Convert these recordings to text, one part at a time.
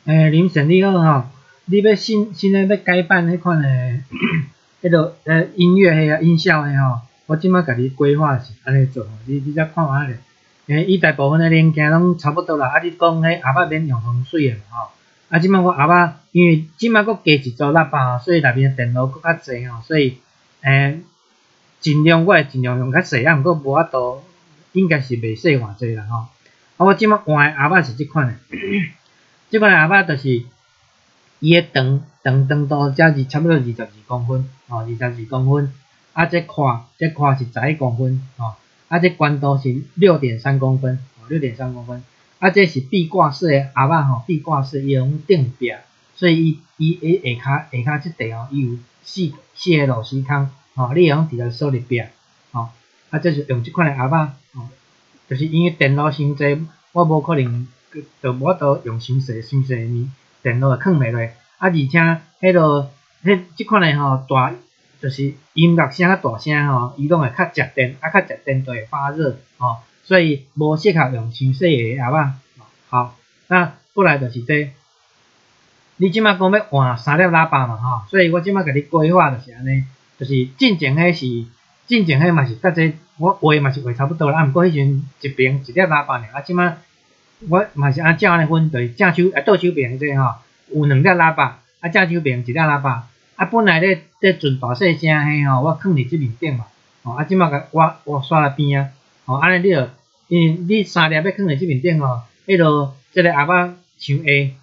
林沈你好吼，你要新诶要改版迄款诶，迄落音乐迄个音效诶吼，我即摆甲你规划是安尼做，你则看下咧。伊大部分诶零件拢差不多啦，你讲迄后摆免用防水诶嘛吼，即摆我后摆因为即摆佫加一组喇叭吼，所以内面诶电路佫较济吼，所以尽量我会尽量用较细，啊，毋过无法度，应该是袂细偌济啦吼。我即摆换诶后摆是即款诶。即款下巴就是伊个长度才是差不多22公分，22公分。啊，这宽是11公分，啊，这宽度是6.3公分，6.3公分。啊，这是壁挂式的下巴壁挂式伊用顶壁，所以伊下骹即块伊有4个螺丝孔，你会用直接锁入壁，啊，这是用即款的下巴，就是因为电路伤济，我无可能。就无法度用伤细电路放袂落，而且即款诶大就是音乐声较大声伊拢会较食电，较食电就会发热所以无适合用伤细个下巴好，那过来就是你即摆讲要换3粒喇叭嘛所以我即摆甲你规划就是安尼，就是进前迄嘛是甲这我画嘛是画差不多啦，毋过迄阵一边1粒喇叭尔，即摆。我嘛是照安尼分，就是正手倒手边这有2粒喇叭，正手边1粒喇叭，本来咧准大细声迄我放伫即面顶嘛，即马甲我刷来边安尼你3粒要放伫即面顶迄落即个下巴伤 A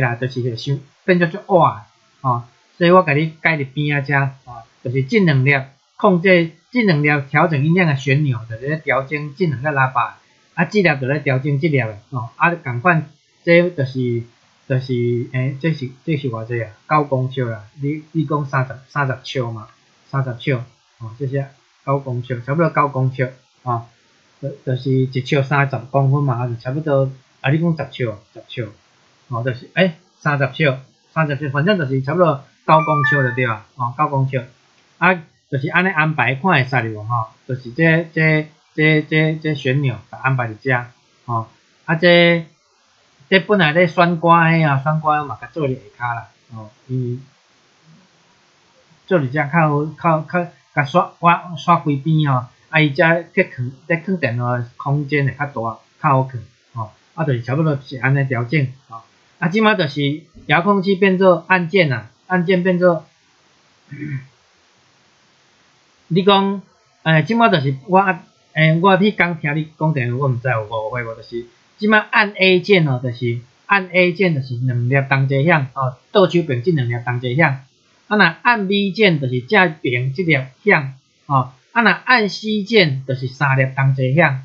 啦，就是伤变做足歪所以我甲你改伫边遮就是这2粒控制这2粒调整音量的旋钮，就是咧调整这2粒喇叭。这粒就咧调整这粒诶共款，这就是这是偌济啊？9公尺啦，你讲30尺嘛？30尺这些9公尺，差不多9公尺就是1尺30公分嘛，就差不多你讲10尺就是30尺，反正就是差不多9公尺就对啊，9公尺就是安尼安排看会使无就是这旋钮安排伫遮这本来咧选歌迄选歌嘛甲做伫下骹啦伊做伫遮较刷规边伊遮咧放电脑空间会较大，较好放就是差不多是安尼调整即马就是遥控器变做按键啦，按键变做你讲即马就是我迄刚听你讲电话，我毋知有误会无，就是即摆按 A 键就是按 A 键就是2粒同齐响倒手边即2粒同齐响，若按 B 键就是正边即粒响若按 C 键就是3粒同齐响，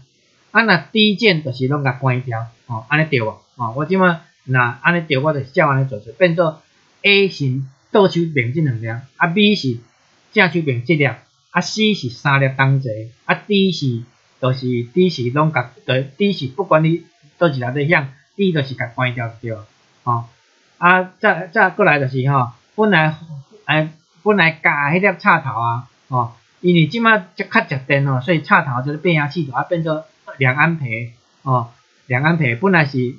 若 D 键就是拢甲关掉安尼对无我即摆若安尼对，我就是照安尼做变做 A 是倒手边即2粒，B 是正手边即粒。C 是3粒同齐，D 是拢甲D 是不管你倒一粒在响 ，D 就是甲关掉就对再过来就是本来加迄粒插头因为即摆较食电所以插头就是变压器就变做2安培2安培，本来是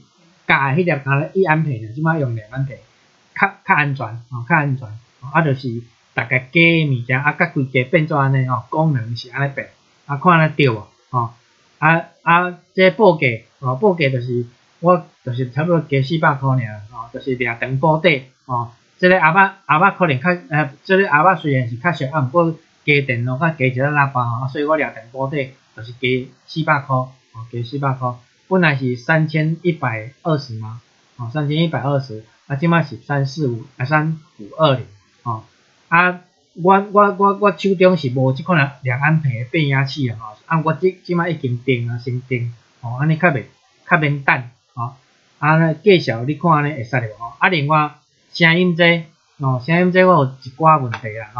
加迄粒1安培即摆用2安培，较安全较安全就是大概加物件甲规家变做安尼功能是安尼变看安尼对无这报价就是我就是差不多加400块尔就是掠长保底这个下巴可能这个下巴虽然是较俗毋过加电路加一个喇叭所以我掠长保底就是加400块加400块，本来是3120嘛3120即摆是35220我手中是无即款2安培的变压器我即摆已经定先定安尼较免等介绍你看安尼会使无另外声音这我有一寡问题啦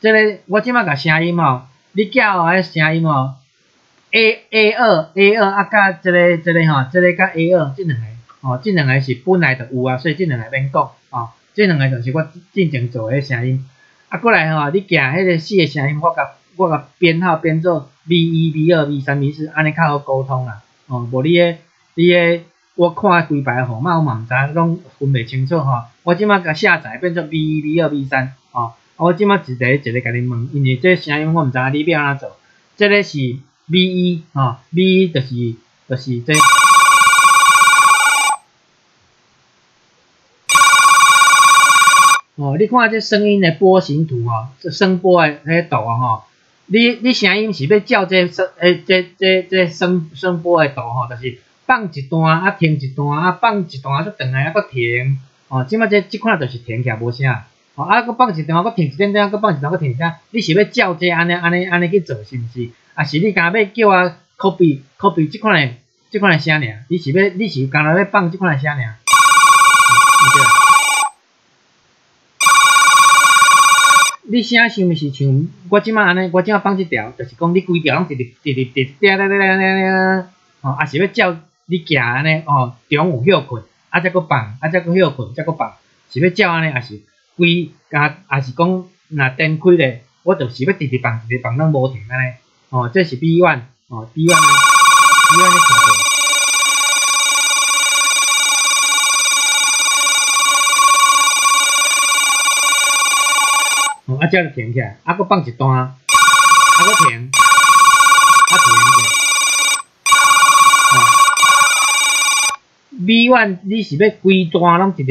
这个我即摆甲声音你叫迄声音A2甲这个甲 A2这两个是本来就有所以这两个免讲这两个就是我进前做的声音过来你行迄个4个声音我甲编号编做 V1 V2 V3 V4 安尼较好沟通啦无你的我看规排号码我嘛毋知，拢分袂清楚吼。我即摆甲下载变做 V1、V2、V3吼。我即摆一个甲你问，因为这声音我毋知影你要安怎做。这个是 V1 吼 ，V1 就是这。哦，你看这声音的波形图吼，这声波的迄度啊吼，你声音是要照这声波的度吼，就是放一段啊停一段啊放一段再转来啊搁停，哦，即摆即款就是停起来无声，哦啊搁放一段搁停一点点，搁放一段搁停一点，你是要照这安尼去做是毋是？啊是你敢要叫我 copy 即款的声尔？你是敢若要放即款的声尔？你声是毋是像我即摆安尼？我即摆放即条，就是讲你规条拢直哦，啊是要照你行安尼哦，中有休困，啊再搁放，啊再搁休困，再搁放，是要照安尼，还是规还是讲若电开咧，我就是要直放拢无停安尼。哦，这是 B1 哦 ，B1 呢 ，B1 你看着。啊，这就停起来，啊，搁放一段，啊，搁停，啊停。V1 你是要规段拢直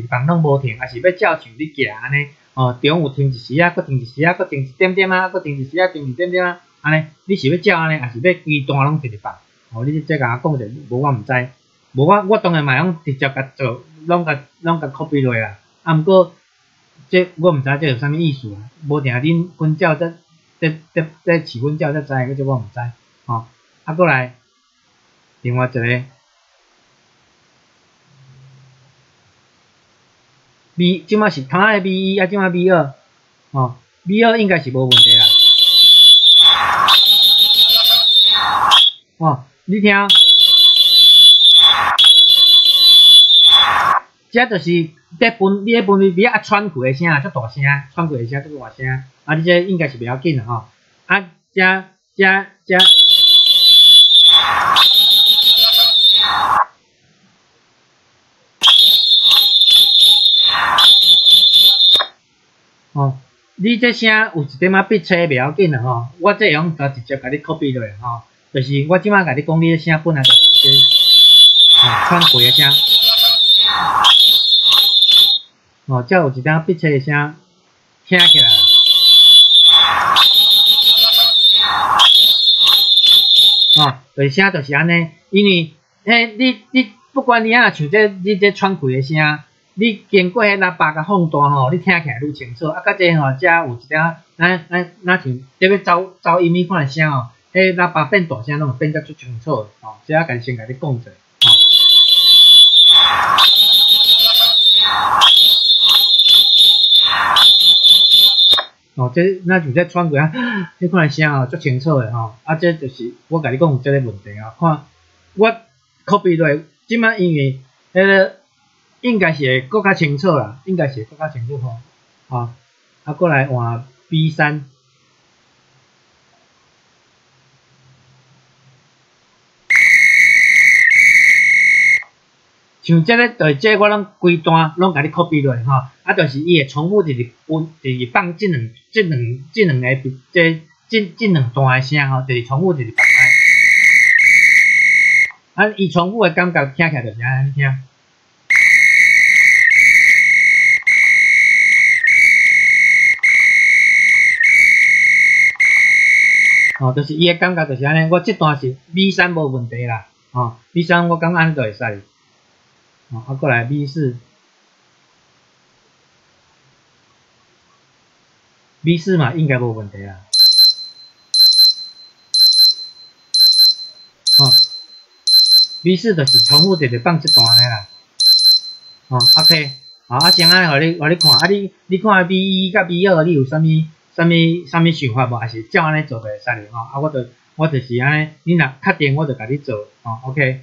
放拢无停，还是要照像你行安尼？哦，中有停一时啊，搁停一时啊，搁停一点点啊，搁停一时啊，停一点点啊，安尼，你是要照安尼，还是要规段拢直放？哦，你这甲我讲者，无我毋知，无我当然嘛用直接甲做，拢甲 copy 落啦。啊，毋过这我毋知这有啥物意思啊？无定恁分教这试分教才知，嗰这我毋知。哦，啊，过来另外一个。V 即摆是头仔的 V1 啊，即摆 V2，哦 ，V2 应该是无问题啦。哦，你听，这就是你分 V 啊喘气的声，足大声，喘气的声足大声，啊，你这应该是袂要紧啦吼。啊，这。哦，你这声有一点仔逼车袂要紧啦吼，我这样就直接甲你 copy 落来吼，就是我即摆甲你讲，你的声本来就是这喘气的声，哦，才有一点逼车的声听起来啦。哦，就是声就是安尼，因为你不管你啊像你这喘气的声。你经过迄喇叭甲放大吼，你听起来愈清楚。啊，甲这吼，遮有一点咱像这要走音迄款的声吼，迄喇叭变大声，拢会变得足清楚的。吼，这甲先甲你讲者。哦，这咱像这喘气啊，迄款的声吼足清楚的吼。啊，这就是我甲你讲有这个问题啊。看我 copy 落，即摆因为迄个。应该是会搁较清楚啦，应该是搁较清楚吼。好，啊，过来换 B3，像这个对这我拢规段拢甲你 copy 落吼，啊，就是伊会重复就是放这两个这两段的声吼，就是重复就是放啊，伊重复的感觉听起来就是安尼听。哦，就是伊个感觉就是安尼，我这段是 V3 无问题啦，哦 ，V3 我感觉安尼就会使，哦，啊，过来 V4 嘛应该无问题啦，哦 ，V4 就是重复直放这段的啦，哦 ，OK， 好，啊，先啊，互你看，啊，你看 V1 甲 V2 你有啥物想法无？还是照安尼做就会使哩吼？啊，我就是安尼，你若确定我就甲你做，哦 ，OK。